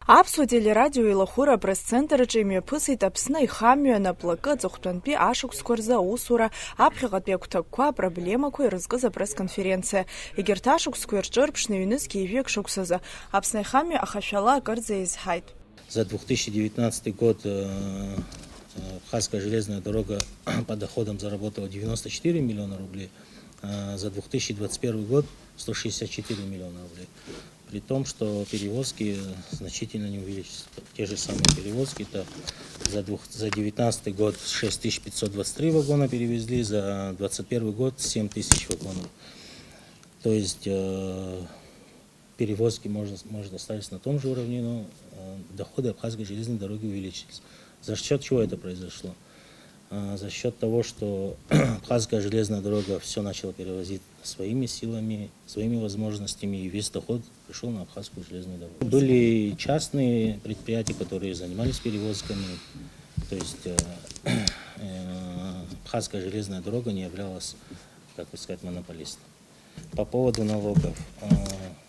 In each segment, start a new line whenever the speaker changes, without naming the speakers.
Аԥсуа телерадио илахәыра апресс-центраҿы имҩаԥысит Аԥсны аихамҩа наплакы аҵыхәтәантәи ашықәсқәа рзы аусура аԥхьаҟатәи агәҭакқәа апроблемақәа ирызкыз апресс-конференциа. Егьырҭ ашықәсқәа ирҿырԥшны ҩнызқьи ижәҩык шықәсазы Аԥсны аихамҩа ахашәала акырӡа изҳаит.
За 2019 год Абхазская железная дорога по доходам заработала 94 миллиона рублей, а за 2021 год 164 миллиона рублей. При том, что перевозки значительно не увеличились. Те же самые перевозки, это за 2019 год 6523 вагона перевезли, за 2021 год 7000 вагонов. То есть перевозки может остались на том же уровне, но доходы Абхазской железной дороги увеличились. За счет чего это произошло? За счет того, что Абхазская железная дорога все начала перевозить своими силами, своими возможностями, и весь доход пришел на Абхазскую железную дорогу. Были частные предприятия, которые занимались перевозками, то есть Абхазская железная дорога не являлась, как бы сказать, монополистом. По поводу налогов.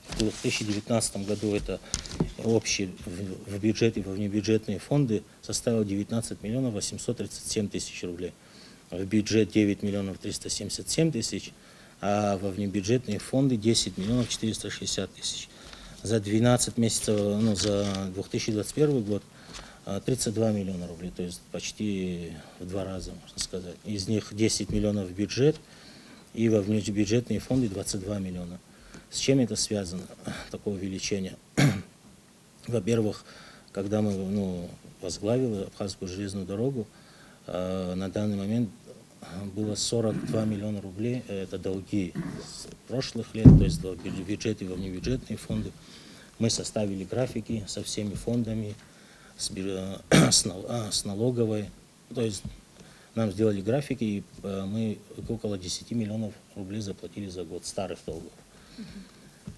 В 2019 году это общий в бюджет и во внебюджетные фонды составил 19 миллионов 837 тысяч рублей. В бюджет 9 миллионов 377 тысяч, а во внебюджетные фонды 10 миллионов 460 тысяч. За 12 месяцев, за 2021 год 32 миллиона рублей, то есть почти в 2 раза, можно сказать. Из них 10 миллионов в бюджет и во внебюджетные фонды 22 миллиона. С чем это связано, такое увеличение? Во-первых, когда мы возглавили Абхазскую железную дорогу, на данный момент было 42 миллиона рублей, это долги с прошлых лет, то есть в бюджет и во внебюджетные фонды. Мы составили графики со всеми фондами, с налоговой, то есть нам сделали графики, и мы около 10 миллионов рублей заплатили за год старых долгов.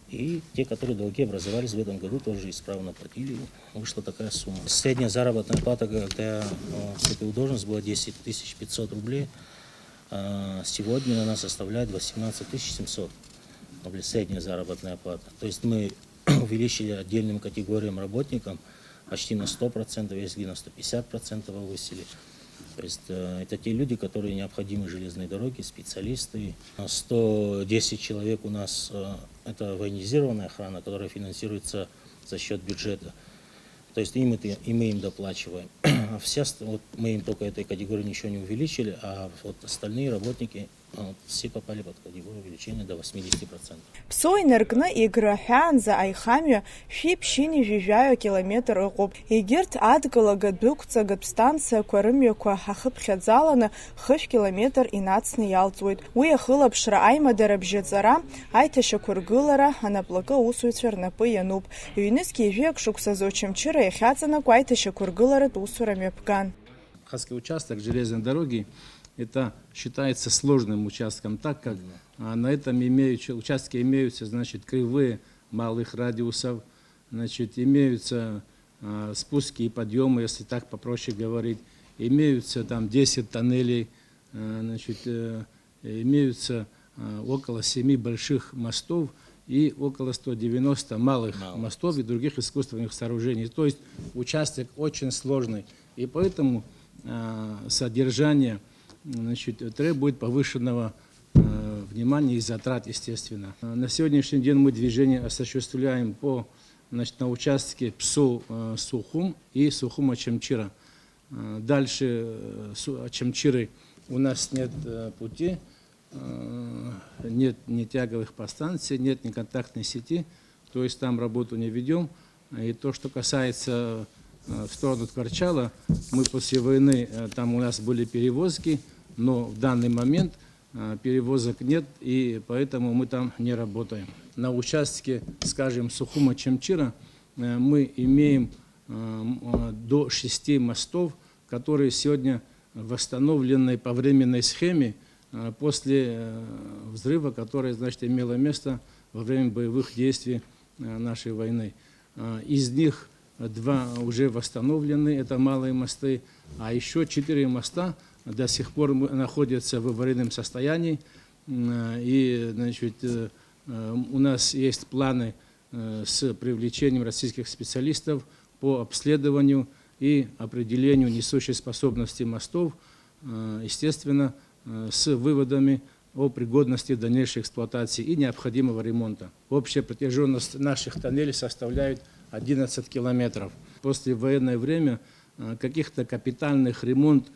И те, которые долги образовались в этом году, тоже исправно платили. Вышла такая сумма. Средняя заработная плата, когда я вступил в должность, была 10 500 рублей. Сегодня она составляет 18 700 рублей, средняя заработная плата. То есть мы увеличили отдельным категориям работникам почти на 100%, если на 150% повысили. То есть это те люди, которые необходимы железной дороге, специалисты. 110 человек у нас это военизированная охрана, которая финансируется за счет бюджета. То есть и мы им доплачиваем. А все, мы им только этой категории ничего не увеличили, а вот остальные работники все попали под категорию увеличения до 80%.
Ԥсоу инаркны играҳәаанӡа аихамҩа шәи-ԥшьини жәижәаҩа километр ыҟоуп. Егьырҭ адгылага дәықәҵагатә станциақәа рымҩақәа ҳахыԥхьаӡаланы 5 километр инацны иалҵуеит. Уи ахылаԥшра, аимадара бжьаҵара, аиҭашьақәа ргылара анаплакы аусуҩцәа рнапы иануп. Ҩнызқьи ижәҩык шықәсазы Очамчыра иахьаҵанакуа аиҭашьақәа ргыларатә усура мҩаԥган.
Абхазский участок железной дороги это считается сложным участком, так как на этом участке имеются, значит, кривые малых радиусов, значит, имеются спуски и подъемы, если так попроще говорить, имеются там 10 тоннелей, значит, имеются около 7 больших мостов и около 190 малых мостов и других искусственных сооружений. То есть участок очень сложный, и поэтому содержание, значит, требует повышенного внимания и затрат, естественно. На сегодняшний день мы движение осуществляем на участке Псу-Сухум и Сухум-Очамчыра. Дальше Очамчыры у нас нет пути, нет ни тяговых подстанций, нет ни контактной сети, то есть там работу не ведем. И то, что касается в сторону Ткачала, мы после войны, там у нас были перевозки, но в данный момент перевозок нет, и поэтому мы там не работаем. На участке, скажем, Сухума-Чамчыра мы имеем до 6 мостов, которые сегодня восстановлены по временной схеме после взрыва, который, значит, имело место во время боевых действий нашей войны. Из них 2 уже восстановлены, это малые мосты, а еще 4 моста до сих пор находятся в аварийном состоянии. И, значит, у нас есть планы с привлечением российских специалистов по обследованию и определению несущей способности мостов, естественно, с выводами о пригодности дальнейшей эксплуатации и необходимого ремонта. Общая протяженность наших тоннелей составляет 11 километров. После военное время каких-то капитальных ремонтов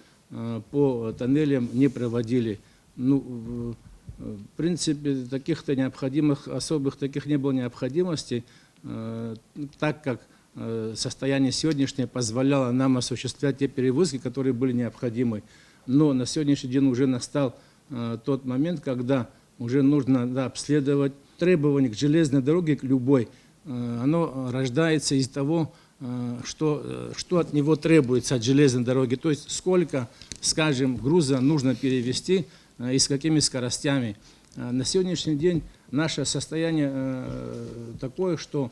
по тоннелям не проводили. Ну, в принципе, таких-то необходимых, особых таких не было необходимости, так как состояние сегодняшнее позволяло нам осуществлять те перевозки, которые были необходимы. Но на сегодняшний день уже настал тот момент, когда уже нужно обследовать требования к железной дороге, к любой. Оно рождается из того, что от него требуется, от железной дороги. То есть сколько, скажем, груза нужно перевезти и с какими скоростями. На сегодняшний день наше состояние такое, что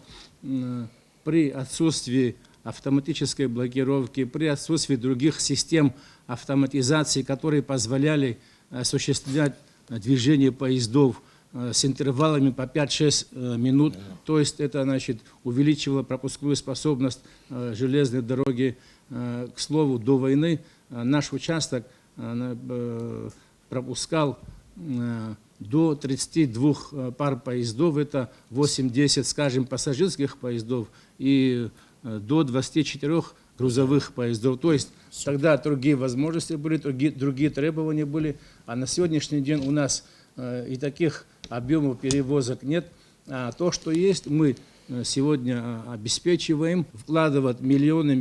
при отсутствии автоматической блокировки, при отсутствии других систем автоматизации, которые позволяли осуществлять движение поездов с интервалами по 5-6 минут, то есть это, значит, увеличивало пропускную способность железной дороги. К слову, до войны наш участок пропускал до 32 пар поездов, это 8-10, скажем, пассажирских поездов и до 24 грузовых поездов. То есть тогда другие возможности были, другие требования были, а на сегодняшний день у нас и таких объемов перевозок нет. А то, что есть, мы сегодня обеспечиваем, вкладывать миллионы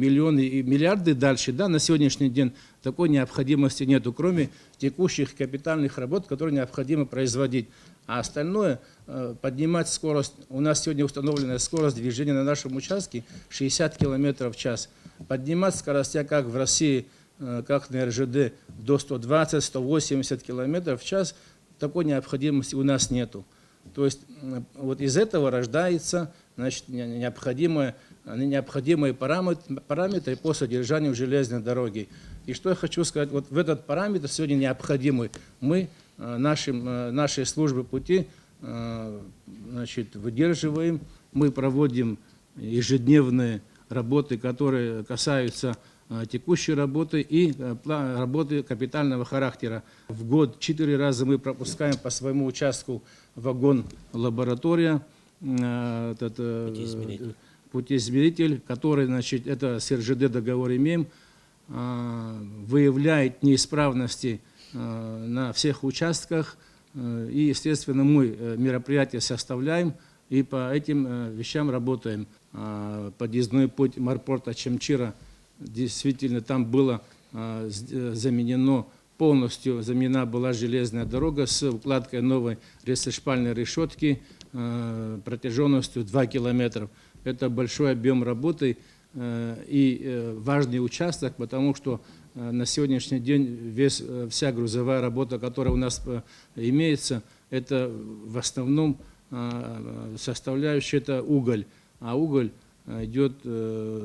и миллиарды дальше. Да, на сегодняшний день такой необходимости нету, кроме текущих капитальных работ, которые необходимо производить. А остальное, поднимать скорость, у нас сегодня установленная скорость движения на нашем участке 60 км в час. Поднимать скоростя, как в России, как на РЖД, до 120-180 км в час, такой необходимости у нас нету. То есть вот из этого рождается, значит, необходимые параметры по содержанию железной дороги. И что я хочу сказать, вот в этот параметр сегодня необходимый. Мы нашей службы пути, значит, выдерживаем, мы проводим ежедневные работы, которые касаются текущей работы и работы капитального характера. В год 4 раза мы пропускаем по своему участку вагон-лаборатория, путеизмеритель, который, значит, это с РЖД договор имеем, выявляет неисправности на всех участках, и, естественно, мы мероприятия составляем и по этим вещам работаем. Подъездной путь Морпорта Чемчира, действительно, там было полностью заменена была железная дорога с укладкой новой рельсошпальной решетки протяженностью 2 километра. Это большой объем работы и важный участок, потому что на сегодняшний день вся грузовая работа, которая у нас имеется, это в основном составляющая это уголь. А уголь идет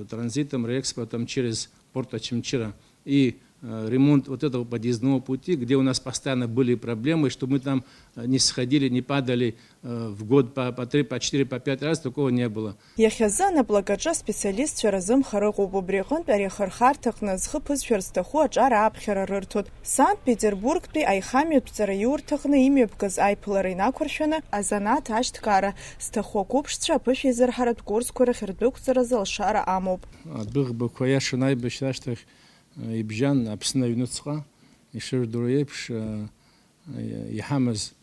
транзитом, реэкспортом через порт Чемчира. И ремонт вот этого подъездного пути, где у нас постоянно были проблемы, что мы там не сходили, не падали в год по 3, по 4, по 5 раз, такого не было.
Иахьазы анаплакаҿы специалистцәа рзымхара ыҟоуп, убри аҟынтә ари ахырхарҭаҟны зхы ԥызшәар зҭаху аҿар ааԥхьара рырҭоит. Санкт-Петербургтәи аихамҩатәҵара иурҭаҟны имҩаԥгаз аиԥылара инақәыршәаны азанааҭ ашьҭкаара зҭаху ақәыԥшцәа аԥышә еизырҳаратә курсқәа рахь рдәықәҵаразы алшара амоуп.
Адәыӷбақәа иашаны аибашьра ашьҭахь ибжьан Аԥсны аҩныҵҟа, ишырдыруа еиԥш иҳамаз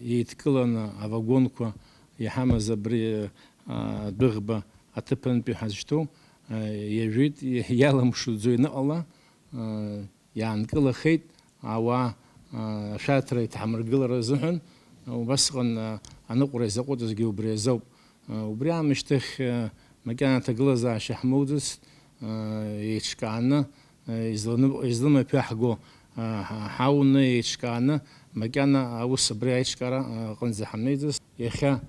еидкыланы авагонқәа иҳамаз абри адәыӷба аҭыԥантәи ҳазшьҭоу иажәит, иаламшуӡо иныҟала, иаанкылахеит ауаа ашәарҭара иҭҳамыргылара азыҳәан, убасҟан аныҟәара изаҟәыҵызгьы убри азоуп. Убри аамышьҭахь макьана аҭагылазаашьа ҳмоуӡацт, еиҿкааны излымаԥиаҳго ҳауны еиҿкааны макьана аус абри аиҿкаара аҟынӡа ҳамнеиӡац. Иахьа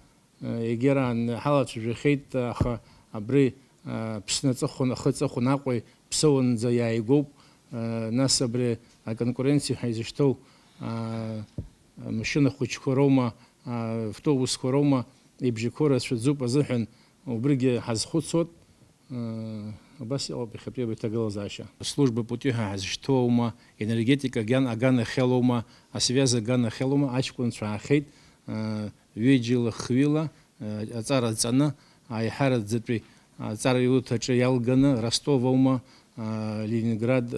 егьараан ҳалацәажәахьеит, аха абри Аԥсны аҵыхәан, ахы-ҵыхәан Аҟәеи Ԥсоуанӡа иааигәоуп. Нас абри аконкуренциа ҳәа изышьҭоу машьына хәыҷқәа роума, автобусқәа роума ибжьақәа рацәаӡоуп азыҳәан убриги хазхуцот, баси опи хапьебе тагалазаша. Служба путиха хазштоума, энергетика ган агана хелума, а связа гана хелума, ачкун трахейт, виджила хвила, ацара цана, айхара дзепри, ацара ютача ялгана, Ростоваума, Ленинград,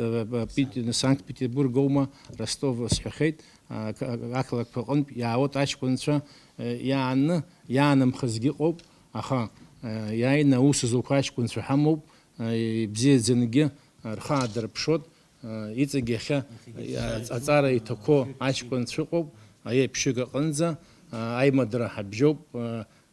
Санкт-Петербургаума, Ростов схахейт, аклак пакон, я вот ачкун тра, яанам хазгиоп, аха, яйна усузукачкун трахамоп, бзедзенге, рхадр пшот, ицегеха, ацара итоко ачкун тракоп, ае пшига канза, аймадра хабжоп,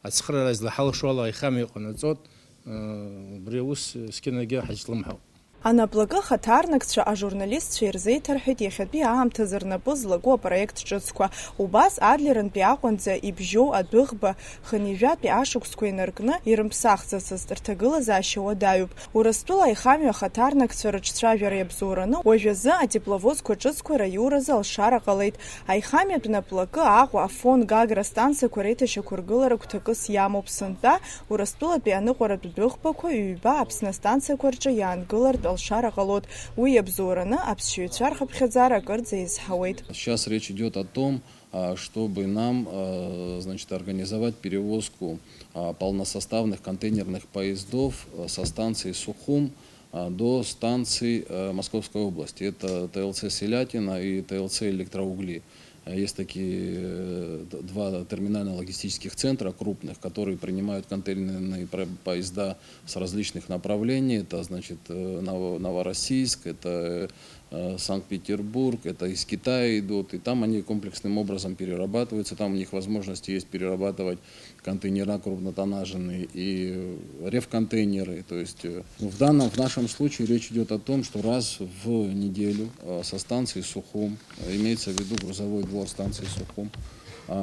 ацхра разлахал шуала айхами канацот, бреус скинеге хаджлымхау.
Анаплакы хаҭарнакцәа ажурналистцәа ирзеиҭарҳәеит иахьатәи аамҭазы рнапы злагу апроект ҿыцқәа. Убас Адлернтәи Аҟәанӡа ибжьоу адәыӷба хынҩажәатәи ашықәсқәа инаркны ирымԥсахӡацызт рҭагылазаашьа уадаҩуп. Урыстәыла аихамҩа ахаҭарнакцәа рыҿцәажәара иабзоураны уажәазы атепловозқәа ҿыцқәа раиуразы алшара ҟалеит. Аихамҩатә наплакы Аҟәа, Афон, Гагра станциақәа реиҭашьақәыргылара гәҭакыс иамоуп сынтәа Урыстәылатәи аныҟәаратә дәыӷбақәа ҩба Аԥсны астанциақәа рҿы иаангылартә алшара ҟалот. Уи иабзоураны аԥсшьаҩцәа рхыԥхьаӡара акырӡа изҳауеит.
Сейчас речь идет о том, чтобы нам, значит, организовать перевозку полносоставных контейнерных поездов со станции Сухум до станций Московской области. Это ТЛЦ Селятина и ТЛЦ Электроугли. Есть такие два терминально-логистических центра крупных, которые принимают контейнерные поезда с различных направлений. Это, значит, Новороссийск, это Санкт-Петербург, это из Китая идут. И там они комплексным образом перерабатываются. Там у них возможности есть перерабатывать контейнера крупнотоннажные и ревконтейнеры. То есть в нашем случае речь идет о том, что раз в неделю со станции Сухум, имеется в виду грузовой двор станции Сухум,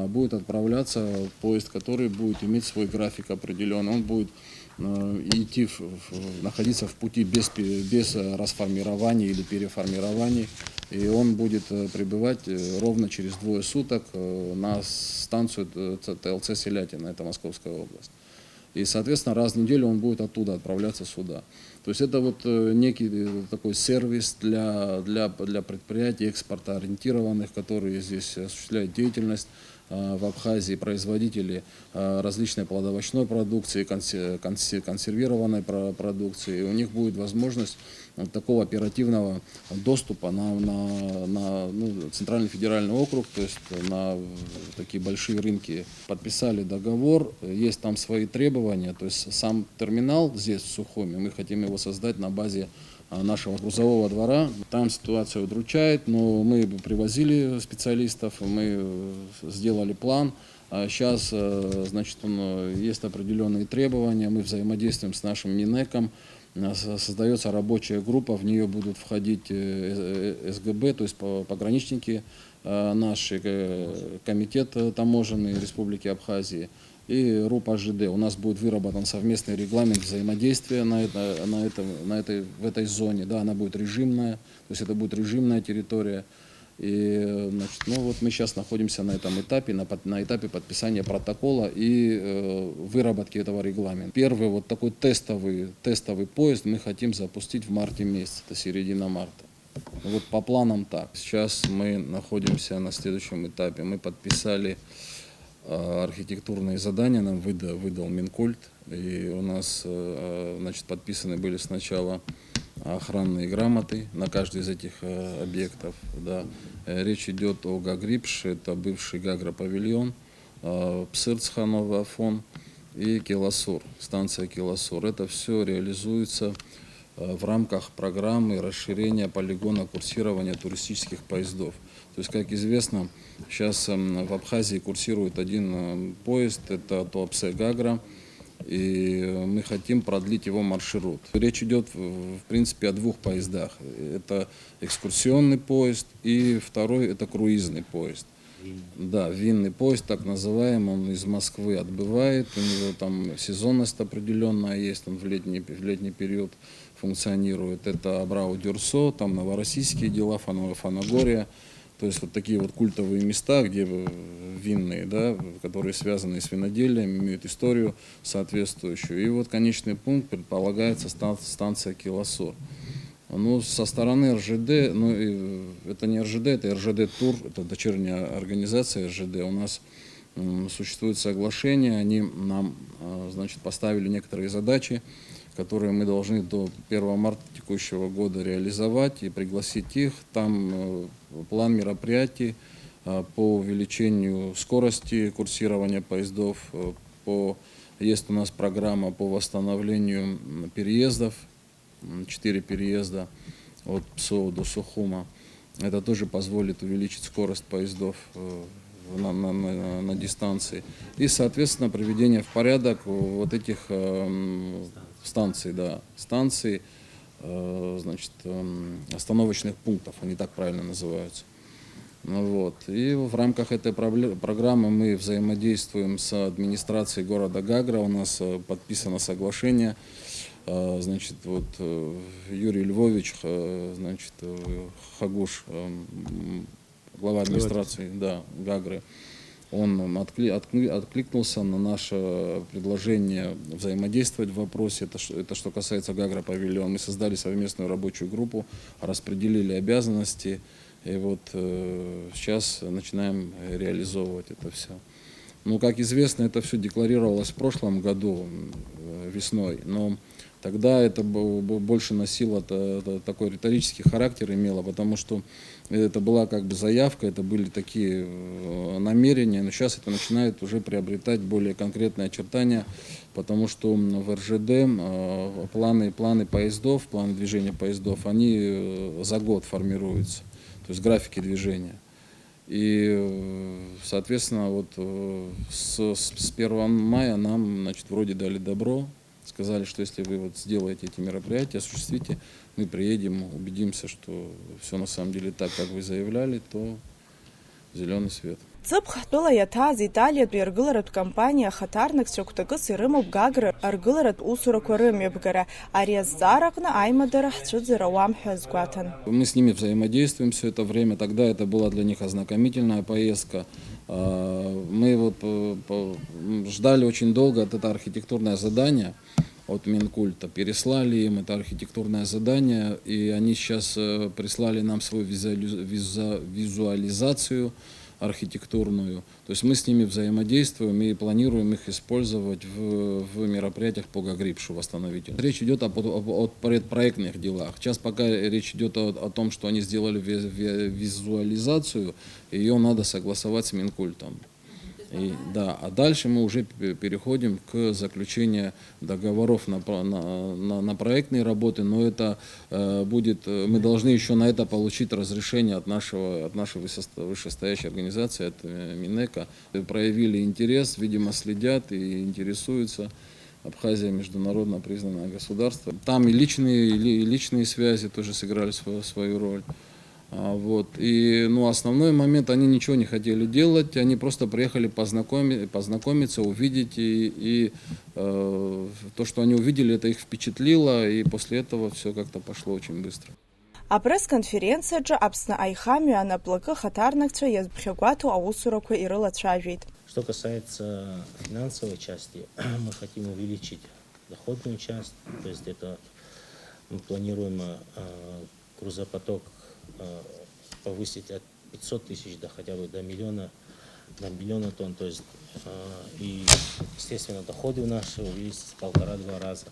будет отправляться поезд, который будет иметь свой график определенный. Он будет идти, находиться в пути без расформирования или переформирования. И он будет прибывать ровно через 2 суток на станцию ТЛЦ Селятина, это Московская область. И, соответственно, раз в неделю он будет оттуда отправляться сюда. То есть это вот некий такой сервис для предприятий экспортоориентированных, которые здесь осуществляют деятельность в Абхазии, производители различной плодовочной продукции, консервированной продукции. И у них будет возможность такого оперативного доступа на Центральный федеральный округ, то есть на такие большие рынки. Подписали договор, есть там свои требования, то есть сам терминал здесь в Сухуме, мы хотим его создать на базе нашего грузового двора. Там ситуация удручает, но мы привозили специалистов, мы сделали план. Сейчас, значит, есть определенные требования, мы взаимодействуем с нашим Минэком. Создается рабочая группа, в нее будут входить СГБ, то есть пограничники, наш комитет таможенный Республики Абхазии и РУП АЖД. У нас будет выработан совместный регламент взаимодействия в этой зоне. Да, она будет режимная, то есть это будет режимная территория. И, значит, вот мы сейчас находимся на этом этапе, на этапе подписания протокола и выработки этого регламента. Первый вот такой тестовый поезд мы хотим запустить в марте месяце, это середина марта. Вот по планам так. Сейчас мы находимся на следующем этапе. Мы подписали архитектурные задания, нам выдал Минкульт. И у нас, значит, подписаны были сначала охранные грамоты на каждый из этих объектов. Да. Речь идет о Гагрипш, это бывший Гагра-павильон, Псырцханова, Афон и Келасур, станция Келасур. Это все реализуется в рамках программы расширения полигона курсирования туристических поездов. То есть, как известно, сейчас в Абхазии курсирует один поезд, это Туапсе-Гагра, и мы хотим продлить его маршрут. Речь идет, в принципе, о 2 поездах. Это экскурсионный поезд, и второй – это круизный поезд. Да, винный поезд, так называемый, он из Москвы отбывает, у него там сезонность определенная есть, он в летний период функционирует. Это Абрау-Дюрсо, там новороссийские дела, Фанагория. То есть вот такие вот культовые места, где винные, да, которые связаны с виноделием, имеют историю соответствующую. И вот конечный пункт предполагается станция Килосор. Ну, со стороны РЖД, ну, это не РЖД, это РЖД Тур, это дочерняя организация РЖД. У нас существует соглашение, они нам, значит, поставили некоторые задачи, которые мы должны до 1 марта текущего года реализовать и пригласить их. Там план мероприятий по увеличению скорости курсирования поездов, есть у нас программа по восстановлению переездов, 4 переезда от ПСО до Сухума. Это тоже позволит увеличить скорость поездов на дистанции. И, соответственно, приведение в порядок вот этих станций, значит, остановочных пунктов, они так правильно называются. Вот. И в рамках этой программы мы взаимодействуем с администрацией города Гагра. У нас подписано соглашение. Значит, вот Юрий Львович, значит, Хагуш, глава администрации, да, Гагры, он откликнулся на наше предложение взаимодействовать в вопросе. Это что касается Гагра павильон. Мы создали совместную рабочую группу, распределили обязанности, и вот сейчас начинаем реализовывать это все. Ну, как известно, это все декларировалось в прошлом году весной, но тогда это больше носило такой риторический характер имело, потому что это была как бы заявка, это были такие намерения, но сейчас это начинает уже приобретать более конкретные очертания, потому что в РЖД планы поездов, планы движения поездов, они за год формируются, то есть графики движения. И, соответственно, вот с 1 мая нам, значит, вроде дали добро, сказали, что если вы вот сделаете эти мероприятия, осуществите, мы приедем, убедимся, что все на самом деле так, как вы заявляли, то зеленый свет.
Цыпх тәла ятаз Италиатәи аргыларатә компания хатарнакцәа кәтәкыс ирымоуп Гагра аргыларатә усурақәа рымҩаԥгара. Ари азҵаара аҟны аимадара ҳцәыӡыр ауам ҳәа азгәаҭан.
Мы с ними взаимодействуем все это время. Тогда это была для них ознакомительная поездка. Мы вот ждали очень долго это архитектурное задание от Минкульта. Переслали им это архитектурное задание, и они сейчас прислали нам свою визуализацию архитектурную. То есть мы с ними взаимодействуем и планируем их использовать в мероприятиях по Гагрипшу восстановительным. Речь идет о предпроектных делах. Сейчас пока речь идет о том, что они сделали визуализацию, ее надо согласовать с Минкультом. Да, а дальше мы уже переходим к заключению договоров на проектные работы, но это будет, мы должны еще на это получить разрешение от нашей вышестоящей организации, от Минэка. Проявили интерес, видимо, следят и интересуются. Абхазия международно признанное государство. Там и личные связи тоже сыграли свою роль. Вот. И, ну, основной момент, они ничего не хотели делать, они просто приехали познакомиться, увидеть, и то, что они увидели, это их впечатлило, и после этого все как-то пошло очень быстро.
Апресс-конференциаҿы Аԥсны аихамҩа анаплакы хатарнакцәа иазԥхьагәаҭоу аусурақәа ирылацәажәеит.
Что касается финансовой части, мы хотим увеличить доходную часть, то есть это мы планируем грузопоток повысить от 500 тысяч до хотя бы до миллиона тонн, то есть и, естественно, доходы наши увеличить в 1,5-2 раза.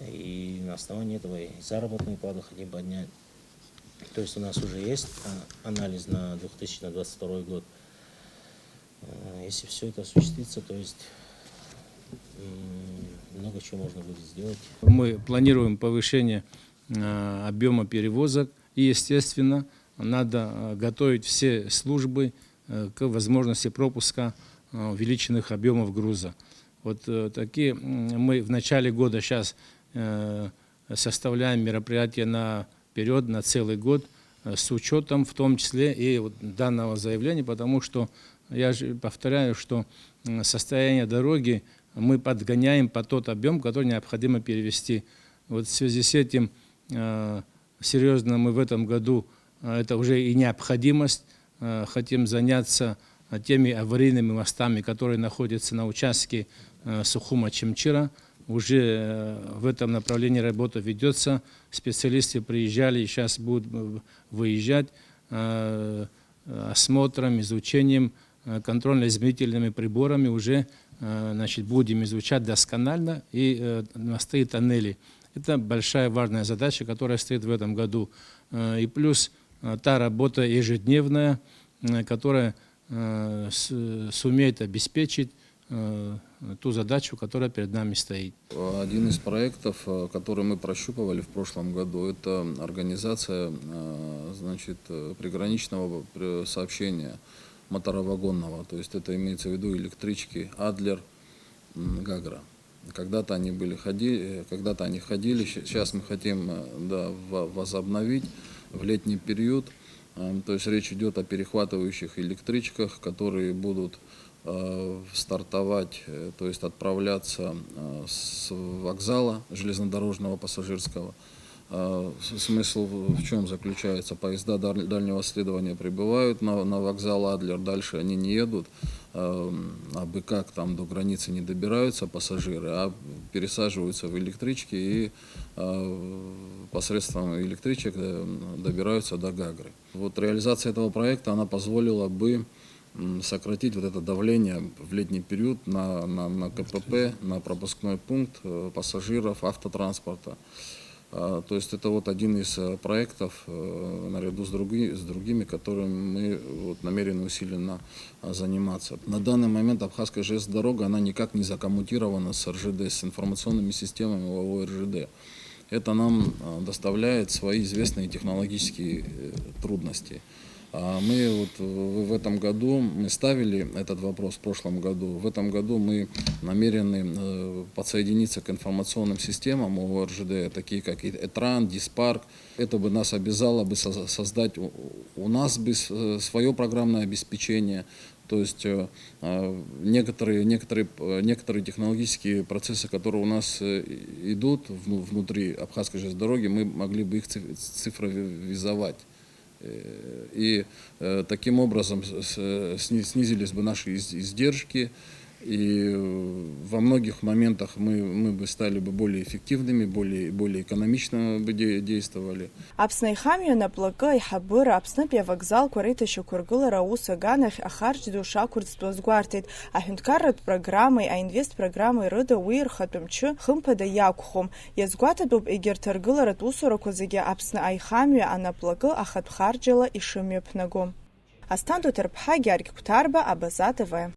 И на основании этого и заработную плату хотим поднять. То есть у нас уже есть анализ на 2022 год. Если все это осуществится, то есть много чего можно будет сделать.
Мы планируем повышение объема перевозок. И, естественно, надо готовить все службы к возможности пропуска увеличенных объемов груза. Вот такие мы в начале года сейчас составляем мероприятия наперед, на целый год, с учетом в том числе и вот данного заявления, потому что, я же повторяю, что состояние дороги мы подгоняем под тот объем, который необходимо перевести. Вот в связи с этим серьезно мы в этом году это уже и необходимость. Хотим заняться теми аварийными мостами, которые находятся на участке Сухума-Чемчира. Уже в этом направлении работа ведется. Специалисты приезжали и сейчас будут выезжать осмотром, изучением, контрольно-измерительными приборами. Уже будем изучать досконально и мосты и тоннели. Это большая важная задача, которая стоит в этом году. И плюс та работа ежедневная, которая сумеет обеспечить ту задачу, которая перед нами стоит.
Один из проектов, который мы прощупывали в прошлом году, это организация приграничного сообщения моторовагонного. То есть это имеется в виду электрички Адлер-Гагра. Когда-то они ходили, сейчас мы хотим возобновить в летний период. То есть речь идет о перехватывающих электричках, которые будут стартовать, то есть отправляться с вокзала железнодорожного пассажирского. Смысл в чем заключается? Поезда дальнего следования прибывают на вокзал Адлер, дальше они не едут, абы как там до границы не добираются пассажиры, а пересаживаются в электрички и посредством электричек добираются до Гагры. Вот реализация этого проекта, она позволила бы сократить вот это давление в летний период на КПП, на пропускной пункт пассажиров, автотранспорта. То есть это вот один из проектов наряду с другими, которыми мы намерены усиленно заниматься. На данный момент Абхазская железная дорога, она никак не закоммутирована с РЖД, с информационными системами ОАО РЖД. Это нам доставляет свои известные технологические трудности. Мы в этом году, мы ставили этот вопрос в прошлом году, в этом году мы намерены подсоединиться к информационным системам ОАО РЖД, такие как ЭТРАН, Диспарк. Это бы нас обязало бы создать у нас бы свое программное обеспечение. То есть некоторые технологические процессы, которые у нас идут внутри Абхазской железной дороги, мы могли бы их цифровизовать. И таким образом снизились бы наши издержки, и во многих моментах мы бы стали бы более эффективными, более экономично бы действовали.
Аԥсны аихамҩа наплакы аиҳабыра Аԥснытәи авокзалқәа реиҭашьақәыргылара аус аганахь ахарџь ду шақәырӡтәыз гәарҭеит. Аҳәынҭқарратә программеи аинвестпрограммеи рыда уи рхатәы мчы хымԥада иақәхом. Иазгәаҭатәуп егьырҭ аргыларатә усурақәа зегьы Аԥсны аихамҩа анаплакы ахатә харџьала ишымҩаԥнаго. Асҭанда Ҭырԥҳа, Георги Қәҭарба, Абаза ТВ.